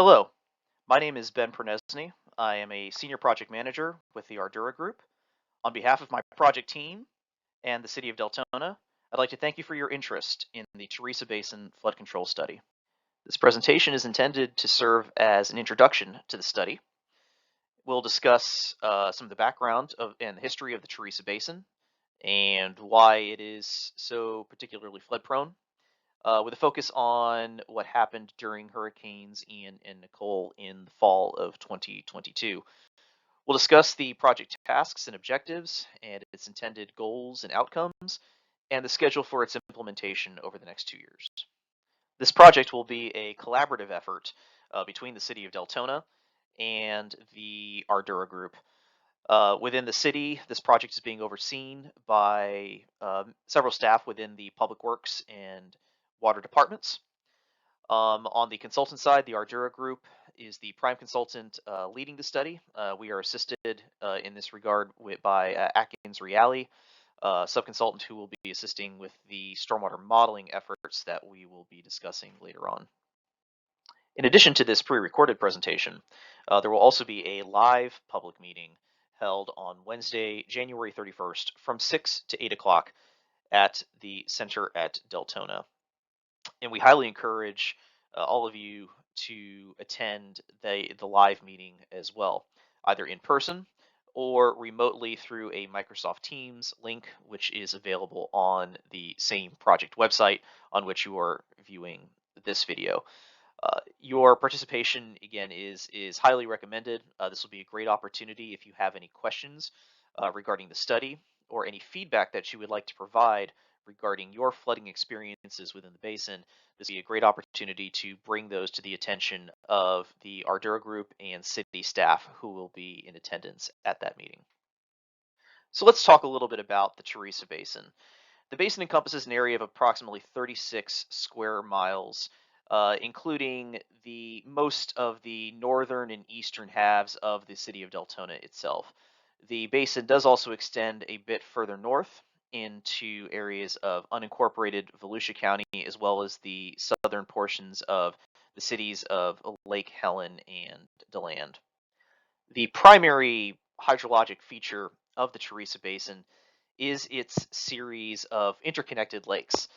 Hello, my name is Ben Pernesny. I am a senior project manager with the Ardurra Group. On behalf of my project team and the City of Deltona, I'd like to thank you for your interest in the Theresa Basin Flood Control Study. This presentation is intended to serve as an introduction to the study. We'll discuss some of the background and the history of the Theresa Basin and why it is so particularly flood prone, with a focus on what happened during Hurricanes Ian and Nicole in the fall of 2022. We'll discuss the project tasks and objectives and its intended goals and outcomes, and the schedule for its implementation over the next 2 years. This project will be a collaborative effort between the City of Deltona and the Ardurra Group. Within the city, this project is being overseen by several staff within the Public Works and Water departments. On the consultant side, the Ardurra Group is the prime consultant leading the study. We are assisted in this regard by Atkins Reali, sub-consultant who will be assisting with the stormwater modeling efforts that we will be discussing later on. In addition to this pre-recorded presentation, there will also be a live public meeting held on Wednesday, January 31st from 6 to 8 o'clock at the Center at Deltona. And we highly encourage all of you to attend the live meeting as well, either in person or remotely through a Microsoft Teams link, which is available on the same project website on which you are viewing this video. Your participation, again, is highly recommended. This will be a great opportunity if you have any questions regarding the study or any feedback that you would like to provide regarding your flooding experiences within the basin. This will be a great opportunity to bring those to the attention of the Ardurra Group and city staff who will be in attendance at that meeting. So let's talk a little bit about the Theresa Basin. The basin encompasses an area of approximately 36 square miles, including the most of the northern and eastern halves of the city of Deltona itself. The basin does also extend a bit further north into areas of unincorporated Volusia County, as well as the southern portions of the cities of Lake Helen and DeLand. The primary hydrologic feature of the Theresa Basin is its series of interconnected lakes.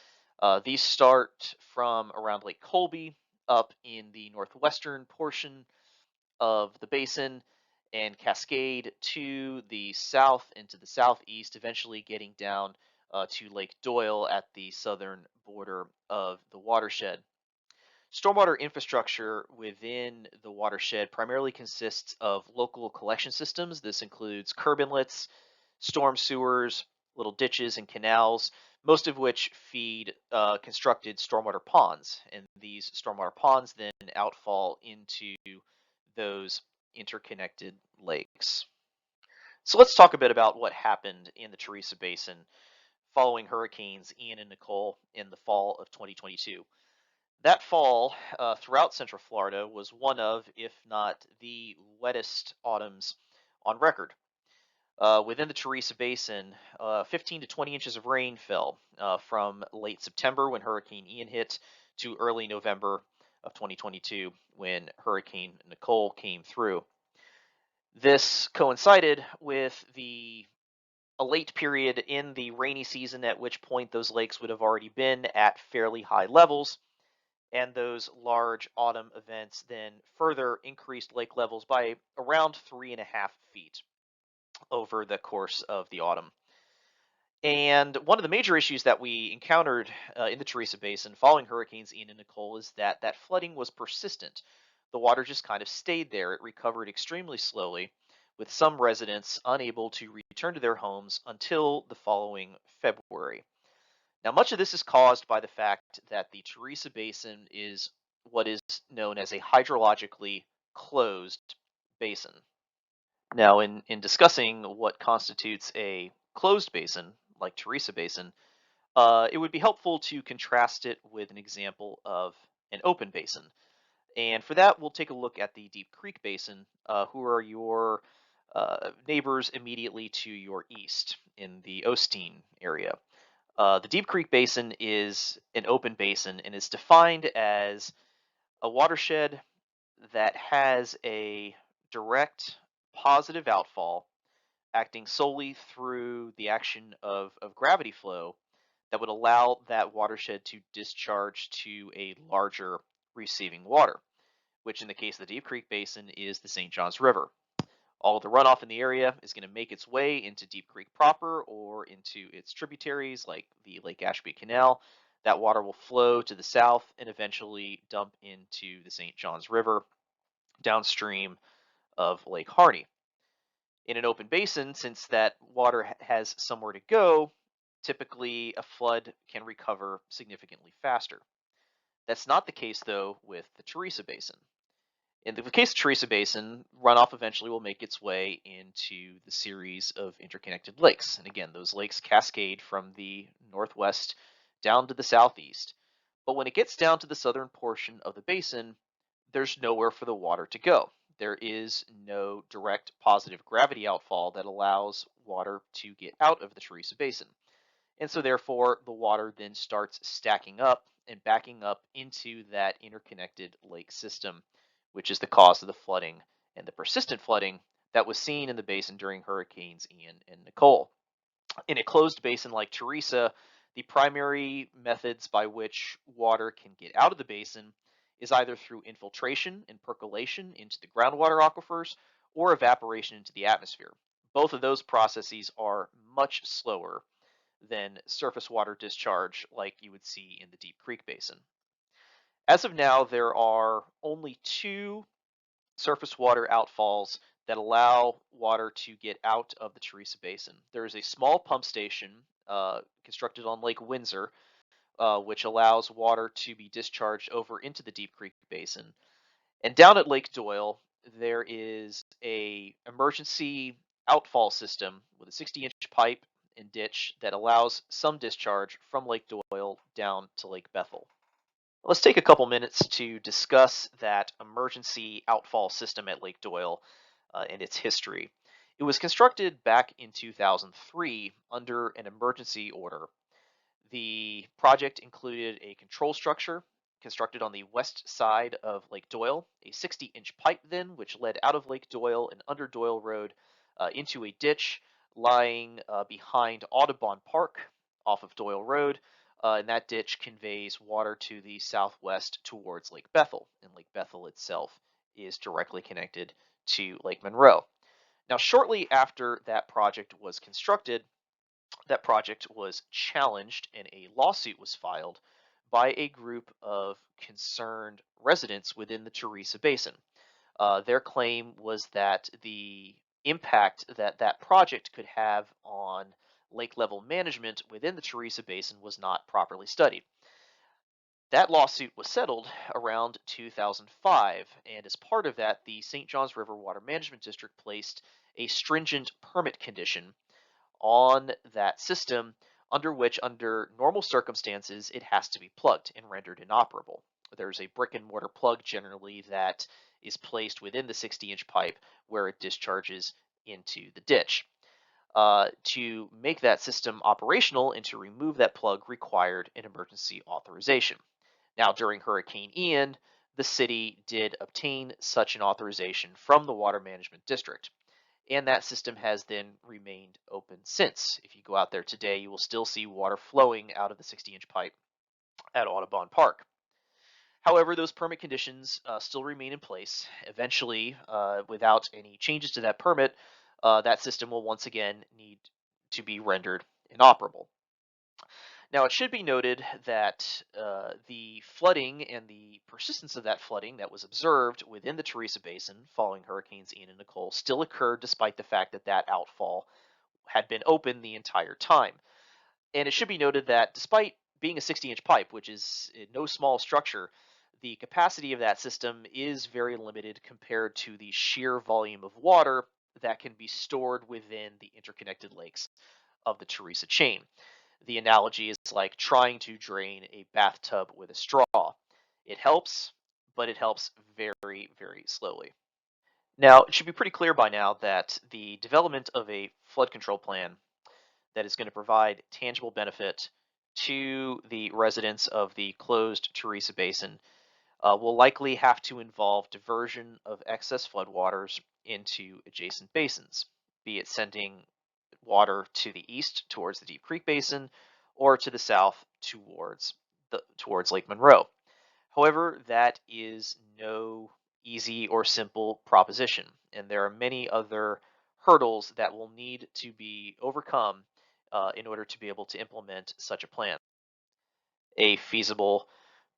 These start from around Lake Colby up in the northwestern portion of the basin and cascade to the south and to the southeast, eventually getting down to Lake Doyle at the southern border of the watershed. Stormwater infrastructure within the watershed primarily consists of local collection systems. This includes curb inlets, storm sewers, little ditches and canals, most of which feed constructed stormwater ponds. And these stormwater ponds then outfall into those interconnected lakes. So let's talk a bit about what happened in the Theresa Basin following hurricanes Ian and Nicole in the fall of 2022. That fall throughout Central Florida was one of, if not the wettest autumns on record. Within the Theresa Basin, 15 to 20 inches of rain fell from late September when Hurricane Ian hit to early November of 2022 when Hurricane Nicole came through. This coincided with a late period in the rainy season, at which point those lakes would have already been at fairly high levels, and those large autumn events then further increased lake levels by around 3.5 feet over the course of the autumn. And one of the major issues that we encountered in the Theresa Basin following Hurricanes Ian and Nicole is that flooding was persistent. The water just kind of stayed there. It recovered extremely slowly, with some residents unable to return to their homes until the following February. Now, much of this is caused by the fact that the Theresa Basin is what is known as a hydrologically closed basin. Now, in discussing what constitutes a closed basin, like Theresa Basin, it would be helpful to contrast it with an example of an open basin. And for that, we'll take a look at the Deep Creek Basin, who are your neighbors immediately to your east in the Osteen area. The Deep Creek Basin is an open basin and is defined as a watershed that has a direct positive outfall acting solely through the action of gravity flow that would allow that watershed to discharge to a larger receiving water, which in the case of the Deep Creek Basin is the St. Johns River. All of the runoff in the area is going to make its way into Deep Creek proper or into its tributaries like the Lake Ashby Canal. That water will flow to the south and eventually dump into the St. Johns River downstream of Lake Harney. In an open basin, since that water has somewhere to go, typically a flood can recover significantly faster. That's not the case, though, with the Theresa Basin. In the case of Theresa Basin, runoff eventually will make its way into the series of interconnected lakes. And again, those lakes cascade from the northwest down to the southeast. But when it gets down to the southern portion of the basin, there's nowhere for the water to go. There is no direct positive gravity outfall that allows water to get out of the Theresa Basin. And so therefore, the water then starts stacking up and backing up into that interconnected lake system, which is the cause of the flooding and the persistent flooding that was seen in the basin during Hurricanes Ian and Nicole. In a closed basin like Theresa, the primary methods by which water can get out of the basin is either through infiltration and percolation into the groundwater aquifers or evaporation into the atmosphere. Both of those processes are much slower than surface water discharge like you would see in the Deep Creek Basin. As of now, there are only two surface water outfalls that allow water to get out of the Theresa Basin. There is a small pump station constructed on Lake Windsor, which allows water to be discharged over into the Deep Creek Basin. And down at Lake Doyle, there is a emergency outfall system with a 60-inch pipe and ditch that allows some discharge from Lake Doyle down to Lake Bethel. Let's take a couple minutes to discuss that emergency outfall system at Lake Doyle and its history. It was constructed back in 2003 under an emergency order. The project included a control structure constructed on the west side of Lake Doyle, a 60-inch pipe then, which led out of Lake Doyle and under Doyle Road into a ditch lying behind Audubon Park off of Doyle Road. And that ditch conveys water to the southwest towards Lake Bethel, and Lake Bethel itself is directly connected to Lake Monroe. Now, shortly after that project was constructed, that project was challenged and a lawsuit was filed by a group of concerned residents within the Theresa Basin. Their claim was that the impact that that project could have on lake level management within the Theresa Basin was not properly studied. That lawsuit was settled around 2005, and as part of that, the St. Johns River Water Management District placed a stringent permit condition on that system under which, under normal circumstances, it has to be plugged and rendered inoperable. There's a brick and mortar plug generally that is placed within the 60-inch pipe where it discharges into the ditch. To make that system operational and to remove that plug required an emergency authorization. Now, during Hurricane Ian, the city did obtain such an authorization from the Water Management District, and that system has then remained open since. If you go out there today, you will still see water flowing out of the 60-inch pipe at Audubon Park. However, those permit conditions still remain in place. Eventually, without any changes to that permit, that system will once again need to be rendered inoperable. Now, it should be noted that the flooding and the persistence of that flooding that was observed within the Theresa Basin following Hurricanes Ian and Nicole still occurred despite the fact that that outfall had been open the entire time. And it should be noted that despite being a 60-inch pipe, which is no small structure, the capacity of that system is very limited compared to the sheer volume of water that can be stored within the interconnected lakes of the Theresa chain. The analogy is like trying to drain a bathtub with a straw. It helps, but it helps very, very slowly. Now, it should be pretty clear by now that the development of a flood control plan that is going to provide tangible benefit to the residents of the closed Theresa Basin will likely have to involve diversion of excess floodwaters into adjacent basins, be it sending water to the east towards the Deep Creek Basin or to the south towards Lake Monroe. However, that is no easy or simple proposition, and there are many other hurdles that will need to be overcome in order to be able to implement such a plan. A feasible,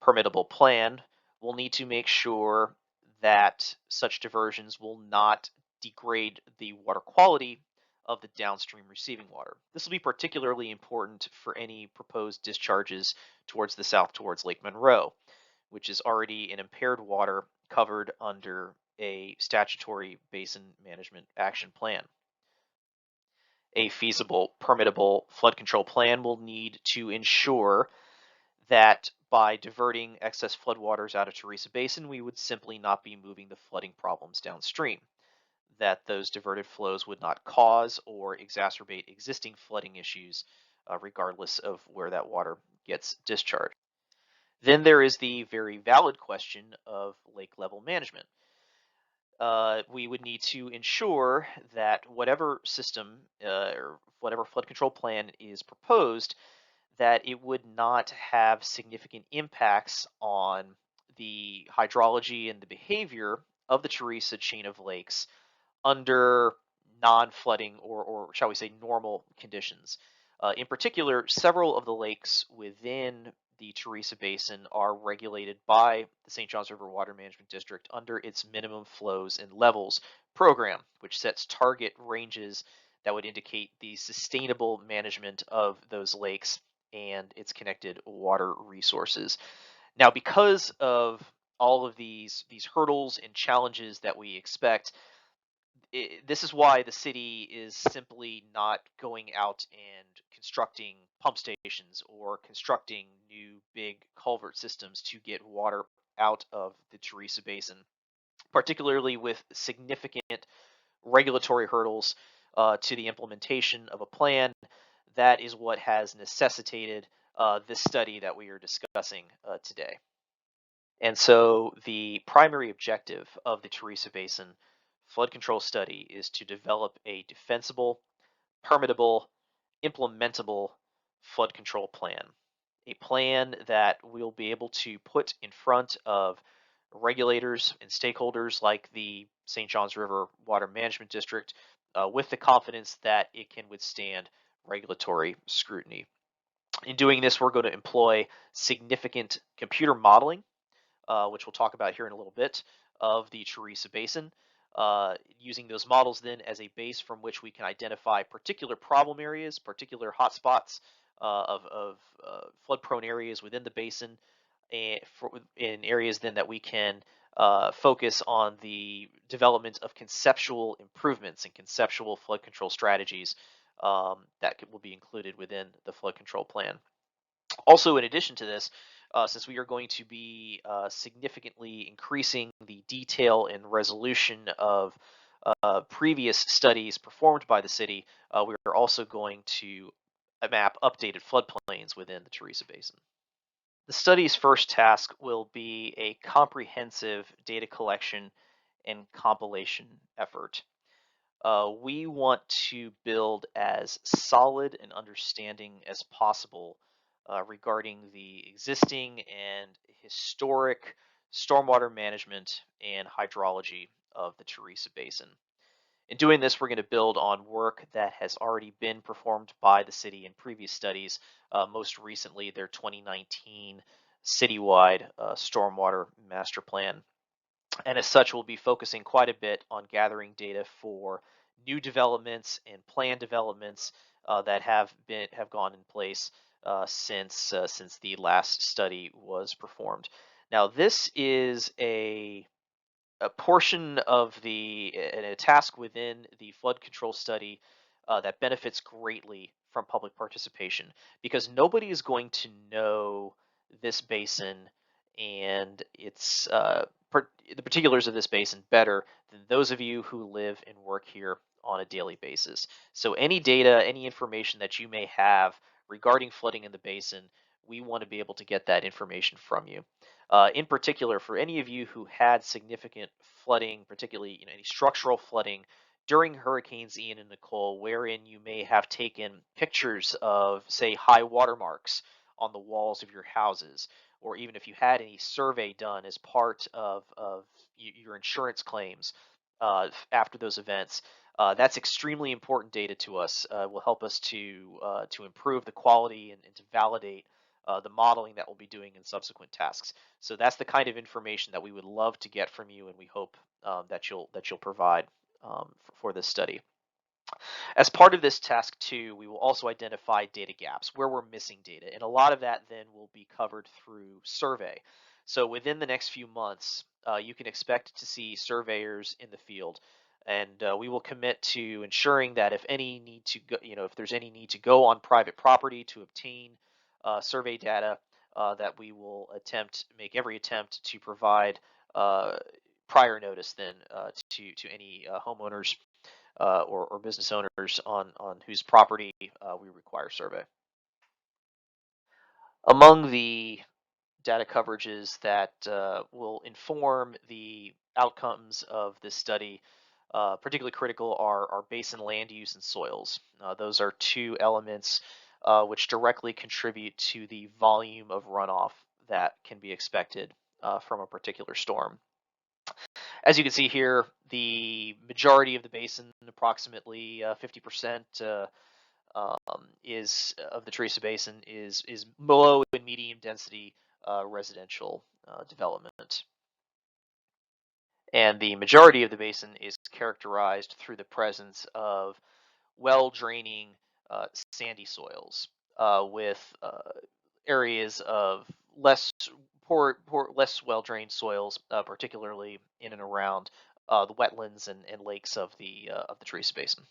permittable plan will need to make sure that such diversions will not degrade the water quality of the downstream receiving water. This will be particularly important for any proposed discharges towards the south towards Lake Monroe, which is already an impaired water covered under a statutory basin management action plan. A feasible, permittable flood control plan will need to ensure that by diverting excess floodwaters out of Theresa Basin, we would simply not be moving the flooding problems downstream, that those diverted flows would not cause or exacerbate existing flooding issues, regardless of where that water gets discharged. Then there is the very valid question of lake level management. We would need to ensure that whatever system or whatever flood control plan is proposed, that it would not have significant impacts on the hydrology and the behavior of the Theresa chain of lakes under non-flooding or shall we say normal conditions. In particular, several of the lakes within the Theresa Basin are regulated by the St. Johns River Water Management District under its minimum flows and levels program, which sets target ranges that would indicate the sustainable management of those lakes and its connected water resources. Now, because of all of these hurdles and challenges that we expect, this is why the city is simply not going out and constructing pump stations or constructing new big culvert systems to get water out of the Theresa Basin, particularly with significant regulatory hurdles to the implementation of a plan. That is what has necessitated this study that we are discussing today. And so the primary objective of the Theresa Basin flood control study is to develop a defensible, permittable, implementable flood control plan. A plan that we'll be able to put in front of regulators and stakeholders like the St. Johns River Water Management District with the confidence that it can withstand regulatory scrutiny. In doing this, we're going to employ significant computer modeling, which we'll talk about here in a little bit, of the Theresa Basin, using those models then as a base from which we can identify particular problem areas, particular hotspots of flood-prone areas within the basin, and in areas then that we can focus on the development of conceptual improvements and conceptual flood control strategies will be included within the flood control plan. Also, in addition to this, since we are going to be significantly increasing the detail and resolution of previous studies performed by the city, we are also going to map updated floodplains within the Theresa Basin. The study's first task will be a comprehensive data collection and compilation effort. We want to build as solid an understanding as possible regarding the existing and historic stormwater management and hydrology of the Theresa Basin. In doing this, we're going to build on work that has already been performed by the city in previous studies, most recently their 2019 citywide stormwater master plan. And as such, we'll be focusing quite a bit on gathering data for new developments and plan developments that have gone in place since the last study was performed. Now, this is a portion of a task within the flood control study that benefits greatly from public participation, because nobody is going to know this basin and the particulars of this basin better than those of you who live and work here on a daily basis. So any data, any information that you may have regarding flooding in the basin, we want to be able to get that information from you. In particular, for any of you who had significant flooding, particularly any structural flooding during Hurricanes Ian and Nicole, wherein you may have taken pictures of, say, high water marks on the walls of your houses, or even if you had any survey done as part of your insurance claims after those events. That's extremely important data to us. Will help us to improve the quality and to validate the modeling that we'll be doing in subsequent tasks. So that's the kind of information that we would love to get from you, and we hope that you'll provide for this study. As part of this task too, we will also identify data gaps where we're missing data, and a lot of that then will be covered through survey. So within the next few months, you can expect to see surveyors in the field, and we will commit to ensuring that if any need to go, if there's any need to go on private property to obtain survey data, that we will make every attempt to provide prior notice then to any homeowners or business owners on whose property we require survey. Among the data coverages that will inform the outcomes of this study, particularly critical are basin land use and soils. Those are two elements which directly contribute to the volume of runoff that can be expected from a particular storm. As you can see here, the majority of the basin, approximately 50%, is of the Theresa Basin is low and medium density residential development, and the majority of the basin is characterized through the presence of well draining sandy soils with areas of less well drained soils, particularly in and around the wetlands and lakes of the Theresa Basin.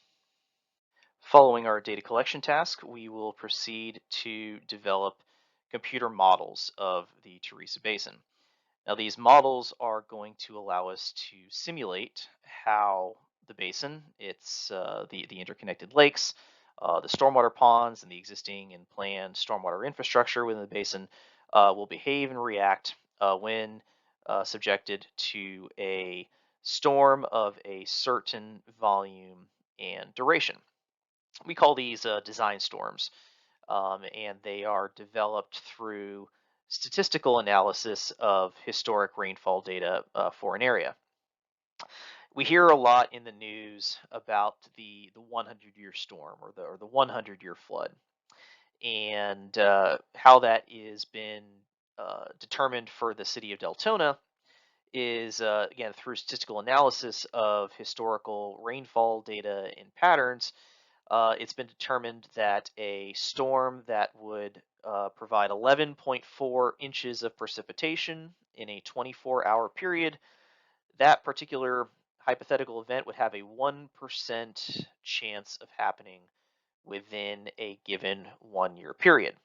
Following our data collection task, we will proceed to develop computer models of the Theresa Basin. Now, these models are going to allow us to simulate how the basin, the interconnected lakes, the stormwater ponds, and the existing and planned stormwater infrastructure within the basin will behave and react when subjected to a storm of a certain volume and duration. We call these design storms, and they are developed through statistical analysis of historic rainfall data for an area. We hear a lot in the news about the 100-year storm or the 100-year flood, and how that is been determined for the city of Deltona is again through statistical analysis of historical rainfall data and patterns. It's been determined that a storm that would provide 11.4 inches of precipitation in a 24-hour period, that particular hypothetical event would have a 1% chance of happening within a given 1-year period.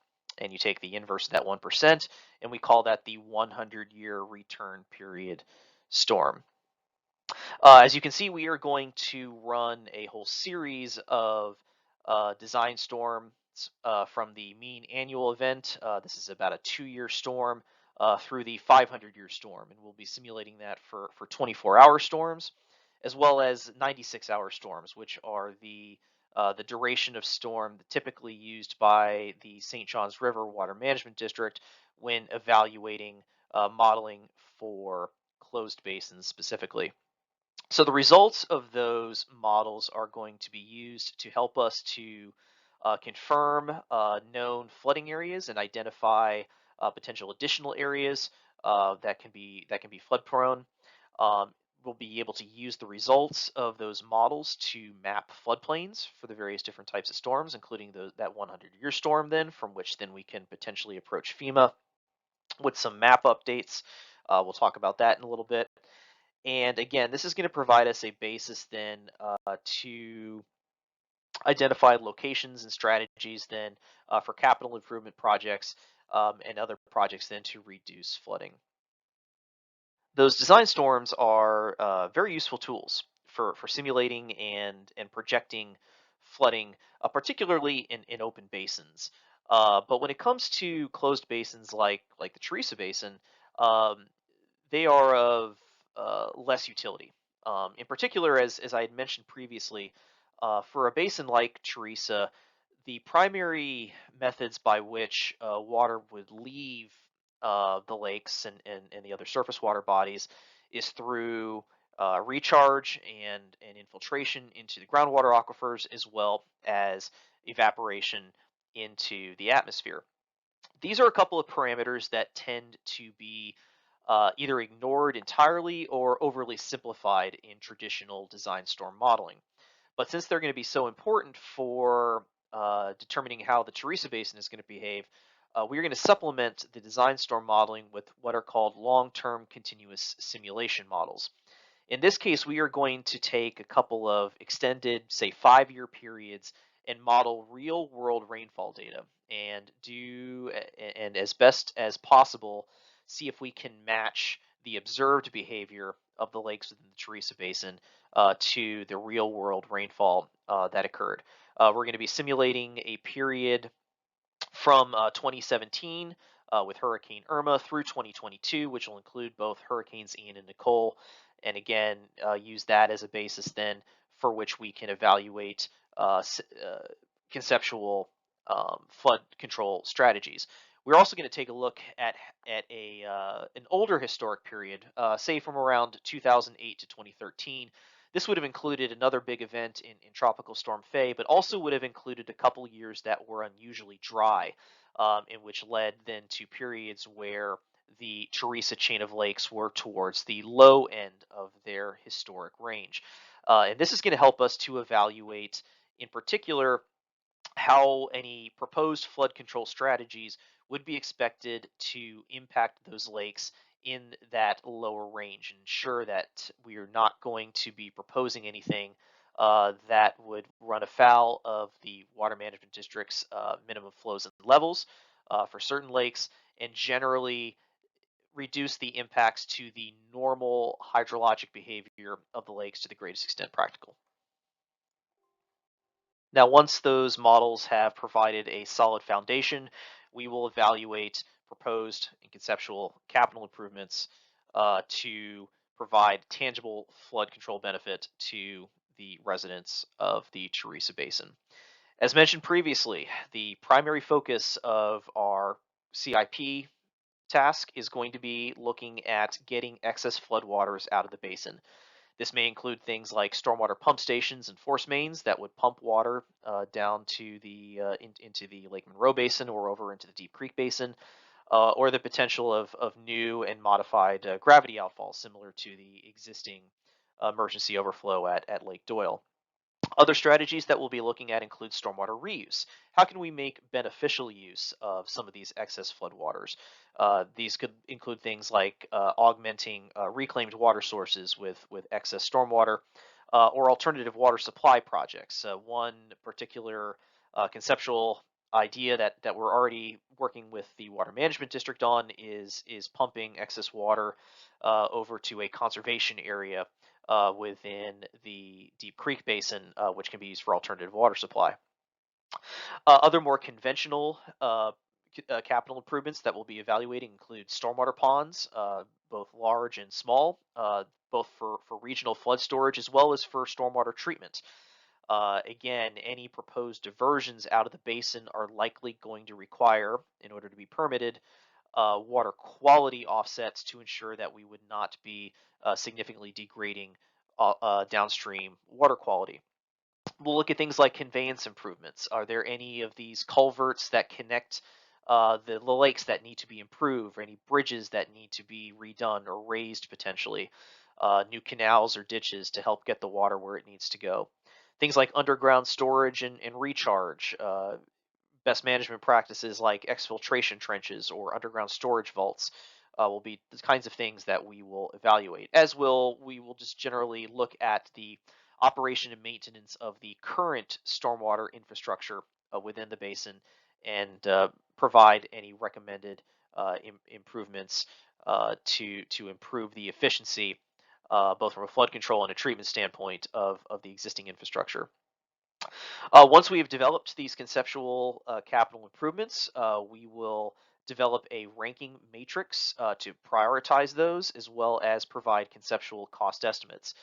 And you take the inverse of that 1%, and we call that the 100-year return period storm. As you can see, we are going to run a whole series of design storms from the mean annual event. This is about a 2-year storm through the 500-year storm, and we'll be simulating that for 24-hour storms, as well as 96-hour storms, which are the duration of storm typically used by the St. Johns River Water Management District when evaluating modeling for closed basins specifically. So the results of those models are going to be used to help us to confirm known flooding areas and identify potential additional areas that can be flood prone. We'll be able to use the results of those models to map floodplains for the various different types of storms, including that 100-year storm then, from which then we can potentially approach FEMA with some map updates. We'll talk about that in a little bit. And again, this is going to provide us a basis then to identify locations and strategies then for capital improvement projects and other projects then to reduce flooding. Those design storms are very useful tools for simulating and projecting flooding, particularly in open basins. But when it comes to closed basins like the Theresa Basin, um, they are of less utility. In particular, as I had mentioned previously, for a basin like Theresa, the primary methods by which water would leave the lakes and the other surface water bodies is through recharge and infiltration into the groundwater aquifers, as well as evaporation into the atmosphere. These are a couple of parameters that tend to be either ignored entirely or overly simplified in traditional design storm modeling. But since they're going to be so important for determining how the Theresa Basin is going to behave, we're going to supplement the design storm modeling with what are called long-term continuous simulation models. In this case, we are going to take a couple of extended, say 5-year periods and model real world rainfall data and and as best as possible, see if we can match the observed behavior of the lakes within the Theresa Basin to the real world rainfall that occurred. We're going to be simulating a period from 2017 with Hurricane Irma through 2022, which will include both Hurricanes Ian and Nicole, and again, use that as a basis then for which we can evaluate conceptual flood control strategies. We're also going to take a look at an older historic period, say from around 2008 to 2013. This would have included another big event in Tropical Storm Faye, but also would have included a couple years that were unusually dry, in which led then to periods where the Theresa chain of lakes were towards the low end of their historic range. And this is going to help us to evaluate, in particular, how any proposed flood control strategies would be expected to impact those lakes in that lower range, and ensure that we are not going to be proposing anything that would run afoul of the water management district's minimum flows and levels for certain lakes, and generally reduce the impacts to the normal hydrologic behavior of the lakes to the greatest extent practical. Now, once those models have provided a solid foundation, we will evaluate proposed and conceptual capital improvements to provide tangible flood control benefit to the residents of the Theresa Basin. As mentioned previously, the primary focus of our CIP task is going to be looking at getting excess floodwaters out of the basin. This may include things like stormwater pump stations and force mains that would pump water down to into the Lake Monroe Basin or over into the Deep Creek Basin, or the potential of new and modified gravity outfalls similar to the existing emergency overflow at Lake Doyle. Other strategies that we'll be looking at include stormwater reuse. How can we make beneficial use of some of these excess floodwaters? These could include things like augmenting reclaimed water sources with excess stormwater, or alternative water supply projects. One particular conceptual idea that we're already working with the water management district on is pumping excess water over to a conservation area within the Deep Creek Basin, which can be used for alternative water supply. Other more conventional capital improvements that we'll be evaluating include stormwater ponds, both large and small, both for regional flood storage as well as for stormwater treatment. Again, any proposed diversions out of the basin are likely going to require, in order to be permitted, water quality offsets to ensure that we would not be significantly degrading downstream water quality. We'll look at things like conveyance improvements. Are there any of these culverts that connect the lakes that need to be improved, or any bridges that need to be redone or raised potentially? New canals or ditches to help get the water where it needs to go. Things like underground storage and recharge, best management practices like exfiltration trenches or underground storage vaults will be the kinds of things that we will evaluate. We will just generally look at the operation and maintenance of the current stormwater infrastructure within the basin, and provide any recommended improvements to improve the efficiency, both from a flood control and a treatment standpoint of the existing infrastructure. Once we have developed these conceptual capital improvements, we will develop a ranking matrix to prioritize those, as well as provide conceptual cost estimates.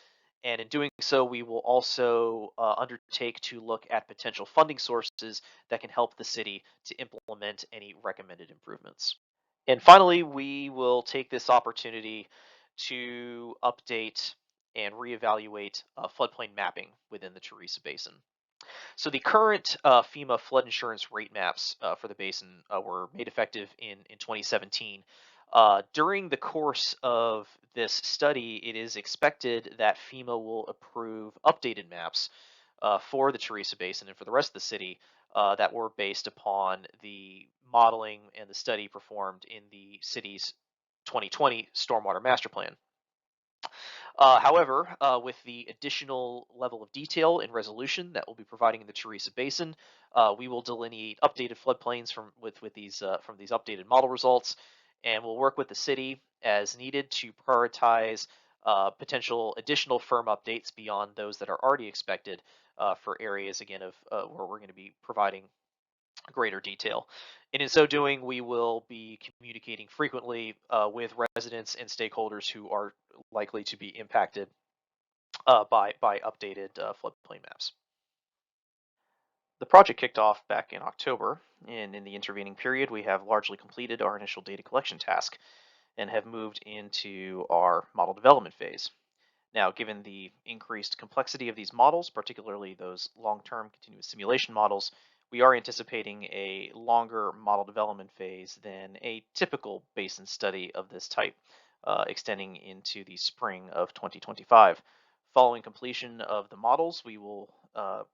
And in doing so, we will also undertake to look at potential funding sources that can help the city to implement any recommended improvements. And finally, we will take this opportunity to update and reevaluate floodplain mapping within the Theresa Basin. So the current FEMA flood insurance rate maps for the basin were made effective in 2017. During the course of this study, it is expected that FEMA will approve updated maps for the Theresa Basin and for the rest of the city that were based upon the modeling and the study performed in the city's 2020 Stormwater Master Plan. However, with the additional level of detail and resolution that we'll be providing in the Theresa Basin, we will delineate updated floodplains from these updated model results, and we'll work with the city as needed to prioritize potential additional firm updates beyond those that are already expected for areas again of where we're going to be providing greater detail. And in so doing, we will be communicating frequently with residents and stakeholders who are likely to be impacted by updated floodplain maps. The project kicked off back in October, and in the intervening period, we have largely completed our initial data collection task and have moved into our model development phase. Now, given the increased complexity of these models, particularly those long-term continuous simulation models, we are anticipating a longer model development phase than a typical basin study of this type, extending into the spring of 2025. Following completion of the models, we will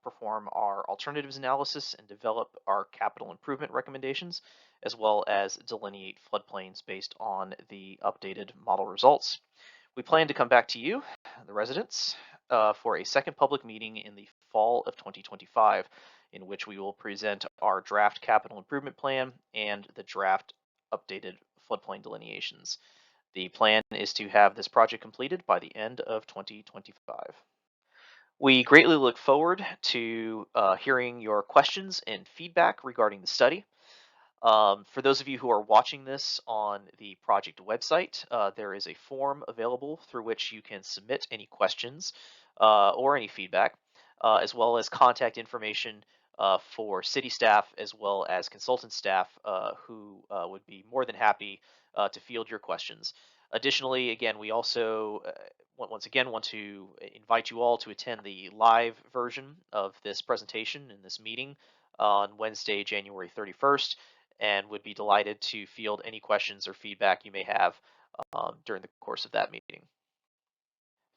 perform our alternatives analysis and develop our capital improvement recommendations, as well as delineate floodplains based on the updated model results. We plan to come back to you, the residents, for a second public meeting in the fall of 2025, in which we will present our draft capital improvement plan and the draft updated floodplain delineations. The plan is to have this project completed by the end of 2025. We greatly look forward to hearing your questions and feedback regarding the study. For those of you who are watching this on the project website, there is a form available through which you can submit any questions or any feedback, as well as contact information for city staff as well as consultant staff who would be more than happy to field your questions. Additionally, again, we also once again want to invite you all to attend the live version of this presentation in this meeting on Wednesday, January 31st, and would be delighted to field any questions or feedback you may have during the course of that meeting.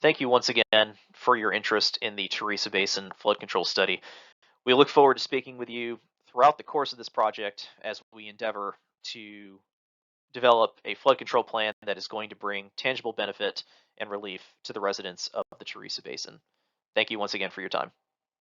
Thank you once again for your interest in the Theresa Basin flood control study. We look forward to speaking with you throughout the course of this project as we endeavor to develop a flood control plan that is going to bring tangible benefit and relief to the residents of the Theresa Basin. Thank you once again for your time.